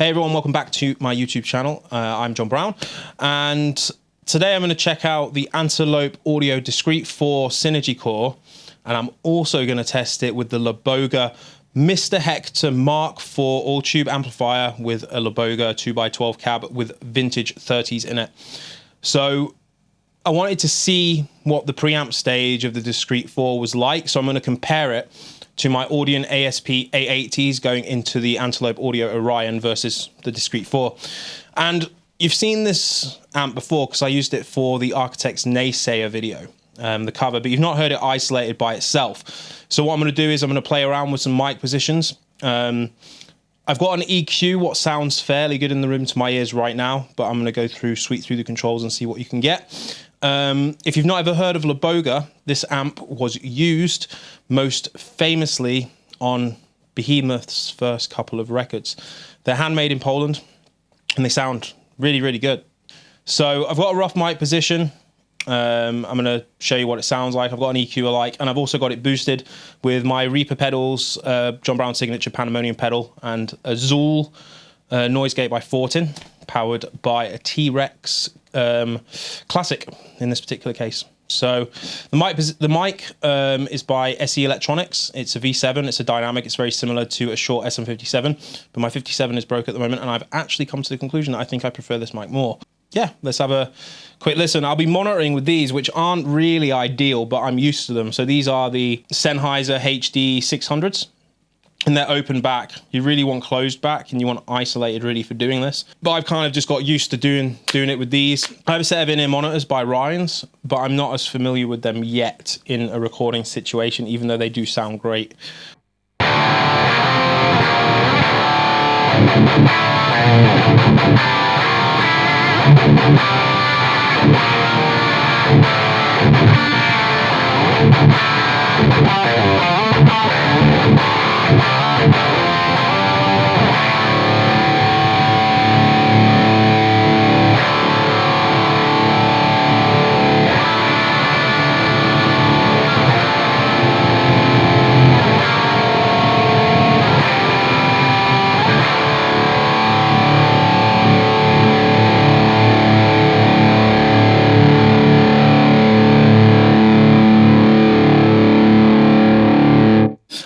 Hey everyone, welcome back to my YouTube channel. I'm John Browne, and today I'm going to check out the Antelope Audio Discrete 4 Synergy Core, and I'm also going to test it with the Laboga Mr. Hector Mark IV all-tube amplifier with a Laboga 2x12 cab with vintage 30s in it. So I wanted to see what the preamp stage of the Discrete 4 was like, so I'm going to compare it to my Audient ASP A80s going into the Antelope Audio Orion versus the Discrete 4. And you've seen this amp before because I used it for the Architect's Naysayer video, the cover, but you've not heard it isolated by itself. So what I'm going to do is I'm going to play around with some mic positions. I've got an EQ, what sounds fairly good in the room to my ears right now, but I'm going to go sweep through the controls and see what you can get. If you've not ever heard of Laboga, this amp was used most famously on Behemoth's first couple of records. They're handmade in Poland and they sound really, really good. So I've got a rough mic position. I'm going to show you what it sounds like. I've got an EQ I like, and I've also got it boosted with my Reaper pedals, John Browne Signature Pandemonium pedal, and a Zool noise gate by Fortin, powered by a T-Rex Classic in this particular case. So the mic is by SE Electronics. It's a V7. It's a dynamic. It's very similar to a short SM57, but my 57 is broke at the moment, and I've actually come to the conclusion that I think I prefer this mic more. Yeah, let's have a quick listen. I'll be monitoring with these, which aren't really ideal, but I'm used to them. So these are the Sennheiser HD 600s. And they're open back. You really want closed back, and you want isolated really for doing this. But I've kind of just got used to doing it with these. I have a set of in-ear monitors by Ryan's, but I'm not as familiar with them yet in a recording situation, even though they do sound great.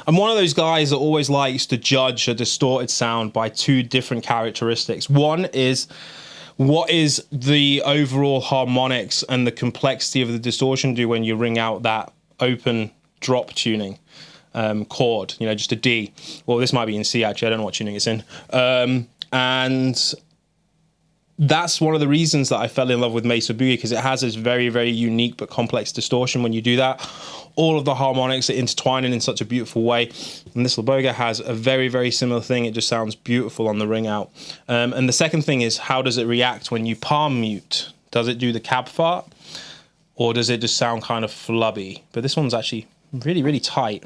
I'm one of those guys that always likes to judge a distorted sound by two different characteristics. One is, what is the overall harmonics and the complexity of the distortion do when you ring out that open drop tuning chord, you know, just a D. Well, this might be in C actually, I don't know what tuning it's in. And that's one of the reasons that I fell in love with Mesa Boogie, because it has this very, very unique but complex distortion when you do that. All of the harmonics are intertwining in such a beautiful way. And this Laboga has a very, very similar thing. It just sounds beautiful on the ring out. And the second thing is, how does it react when you palm mute? Does it do the cab fart? Or does it just sound kind of flubby? But this one's actually really, really tight.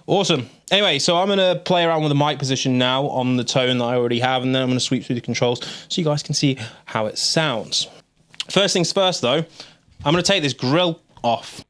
Awesome. Anyway, so I'm going to play around with the mic position now on the tone that I already have, and then I'm going to sweep through the controls so you guys can see how it sounds. First things first though, I'm going to take this grill off.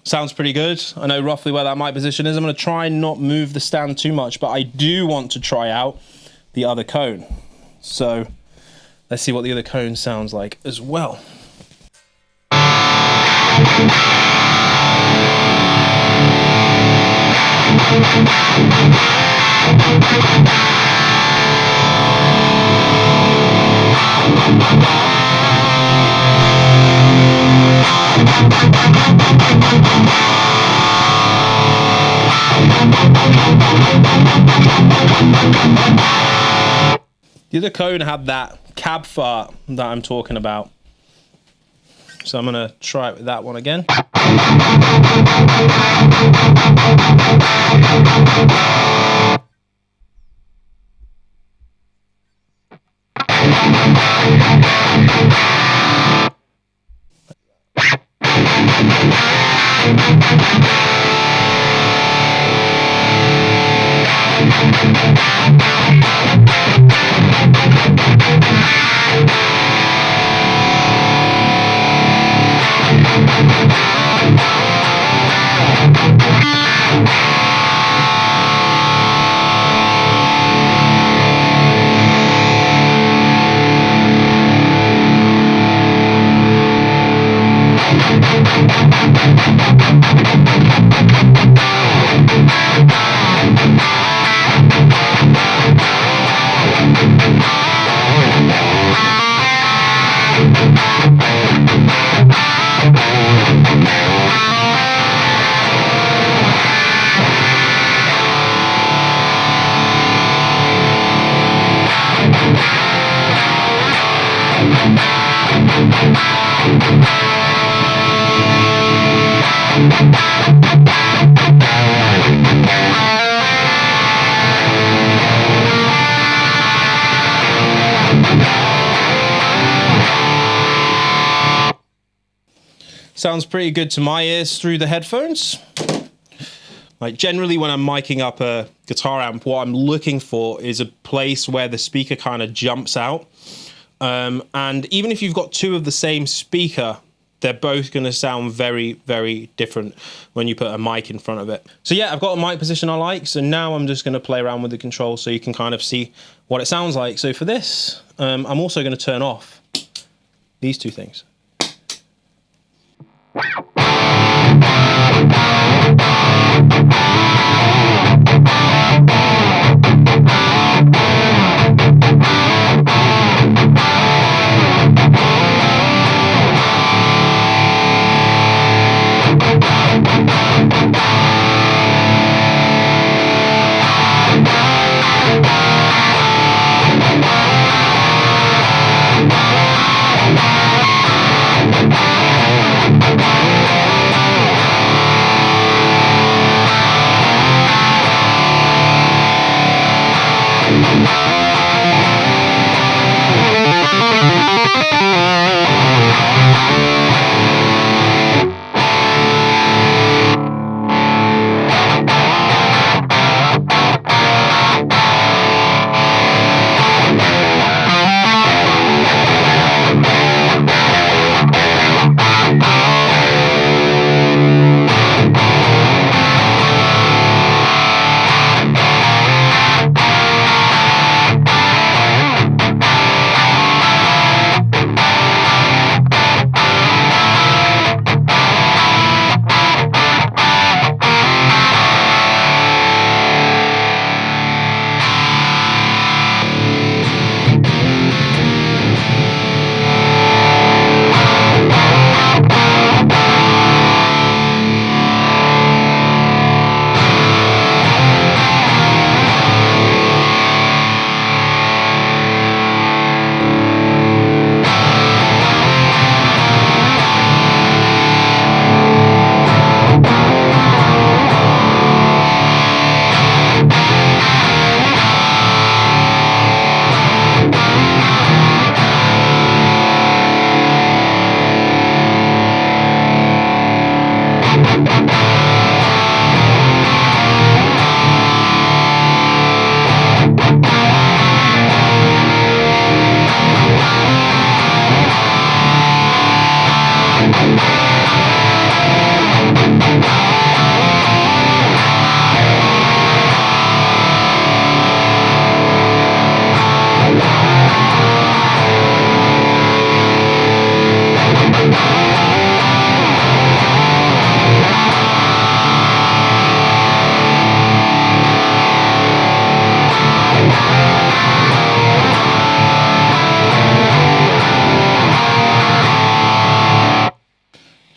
Sounds pretty good. I know roughly where that mic position is. I'm going to try and not move the stand too much, but I do want to try out the other cone. So let's see what the other cone sounds like as well. The other cone had that cab fart that I'm talking about. So I'm gonna try it with that one again. Sounds pretty good to my ears through the headphones. Like generally when I'm miking up a guitar amp, what I'm looking for is a place where the speaker kind of jumps out. And even if you've got two of the same speaker, they're both going to sound very, very different when you put a mic in front of it. So yeah, I've got a mic position I like. So now I'm just going to play around with the controls so you can kind of see what it sounds like. So for this, I'm also going to turn off these two things.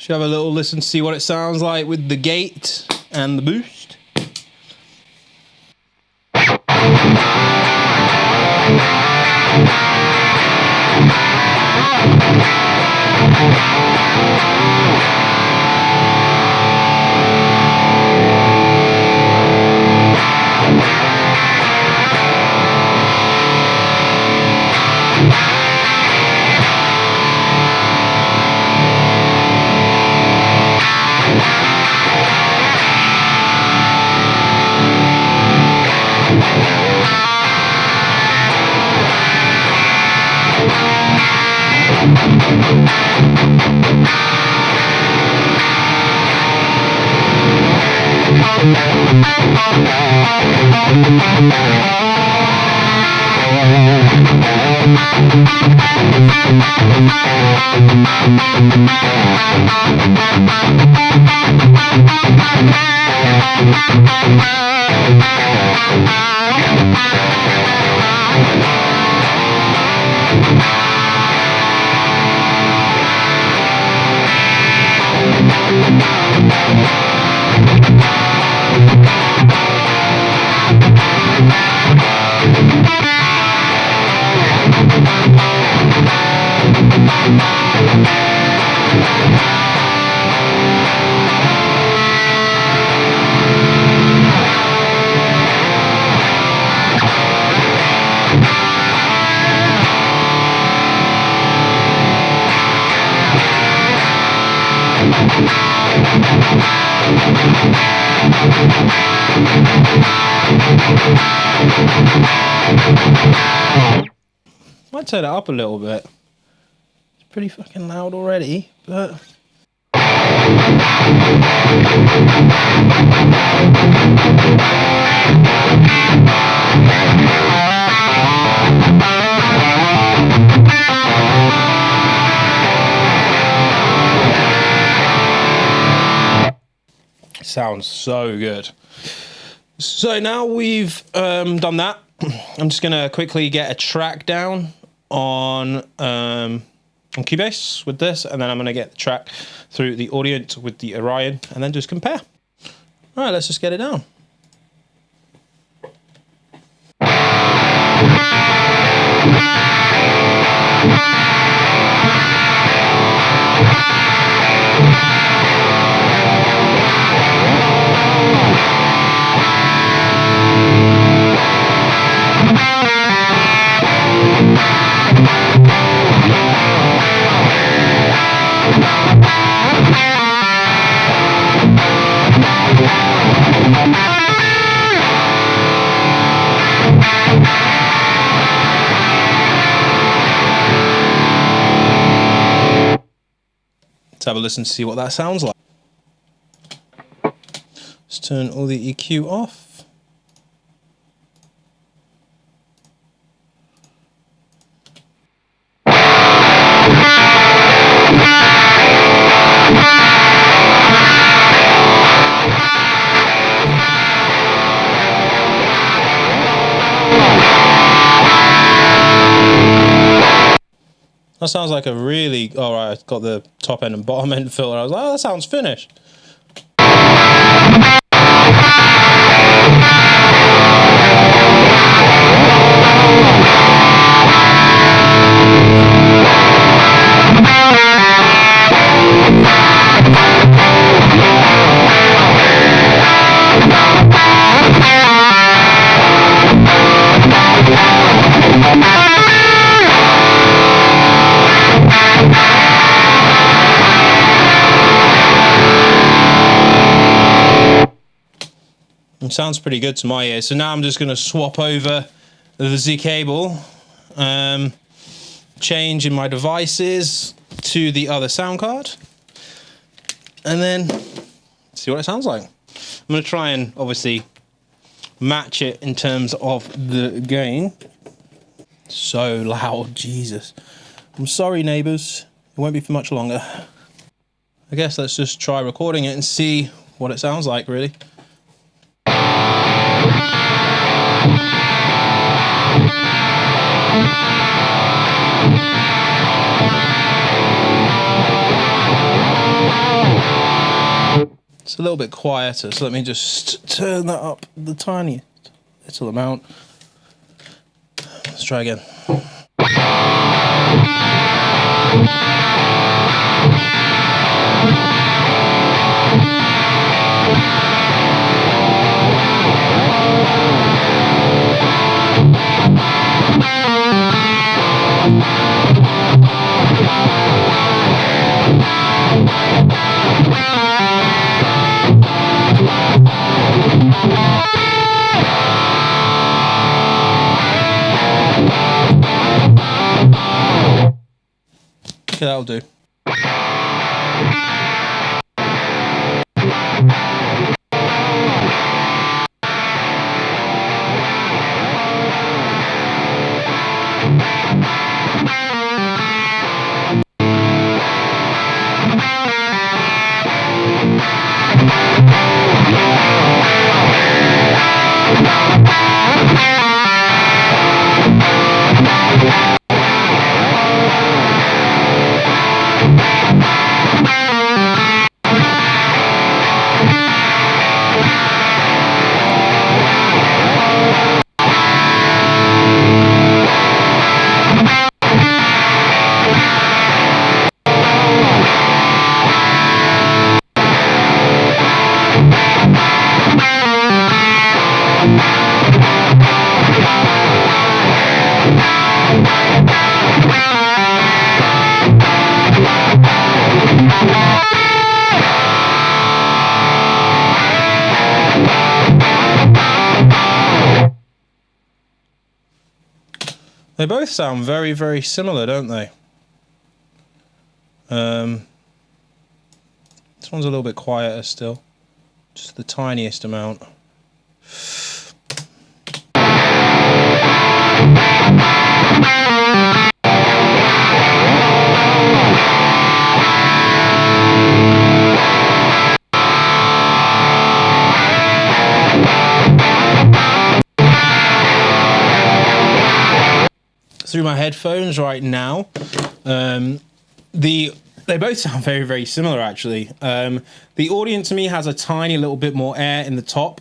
Should have a little listen to see what it sounds like with the gate and the boost. Might turn it up a little bit. It's pretty fucking loud already, but... Sounds so good. So now we've done that, I'm just gonna quickly get a track down on Cubase with this, and then I'm gonna get the track through the Audient with the Orion, and then just compare. All right, let's just get it down. Let's have a listen to see what that sounds like. Let's turn all the EQ off. That sounds like a really... All right, I've got the top end and bottom end filter. I was like, oh, that sounds finished. It sounds pretty good to my ear. So now I'm just going to swap over the Z cable, change in my devices to the other sound card, and then see what it sounds like. I'm going to try and obviously match it in terms of the gain. So loud, Jesus. I'm sorry, neighbors. It won't be for much longer. I guess let's just try recording it and see what it sounds like, really. It's a little bit quieter, so let me just turn that up the tiniest little amount. Let's try again. Okay, that'll do. They both sound very, very similar, don't they? This one's a little bit quieter still, just the tiniest amount. Through my headphones right now, they both sound very, very similar actually. The Audient to me has a tiny little bit more air in the top,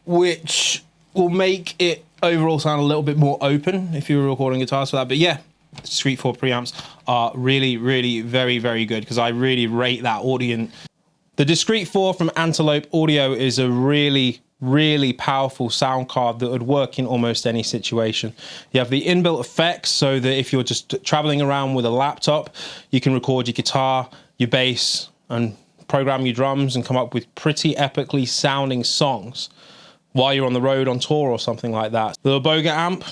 which will make it overall sound a little bit more open if you were recording guitars for that. But yeah, Discreet 4 preamps are really, really very, very good because I really rate that Audient. The Discreet 4 from Antelope Audio is a really powerful sound card that would work in almost any situation. You have the inbuilt effects so that if you're just traveling around with a laptop, you can record your guitar, your bass, and program your drums and come up with pretty epically sounding songs while you're on the road on tour or something like that. The Laboga amp,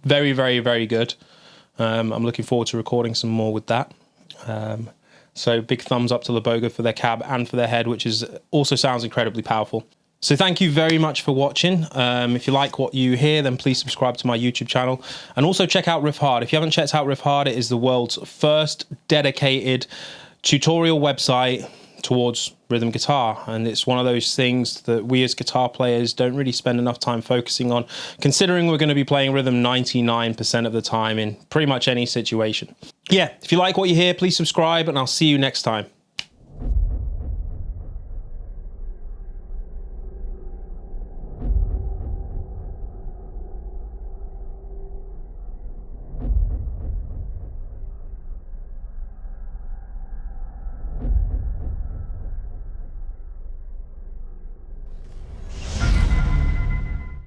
very, very, very good. I'm looking forward to recording some more with that. So big thumbs up to Laboga for their cab and for their head, which is also sounds incredibly powerful. So thank you very much for watching. If you like what you hear, then please subscribe to my YouTube channel. And also check out Riff Hard. If you haven't checked out Riff Hard, it is the world's first dedicated tutorial website towards rhythm guitar. And it's one of those things that we as guitar players don't really spend enough time focusing on, considering we're going to be playing rhythm 99% of the time in pretty much any situation. Yeah, if you like what you hear, please subscribe and I'll see you next time.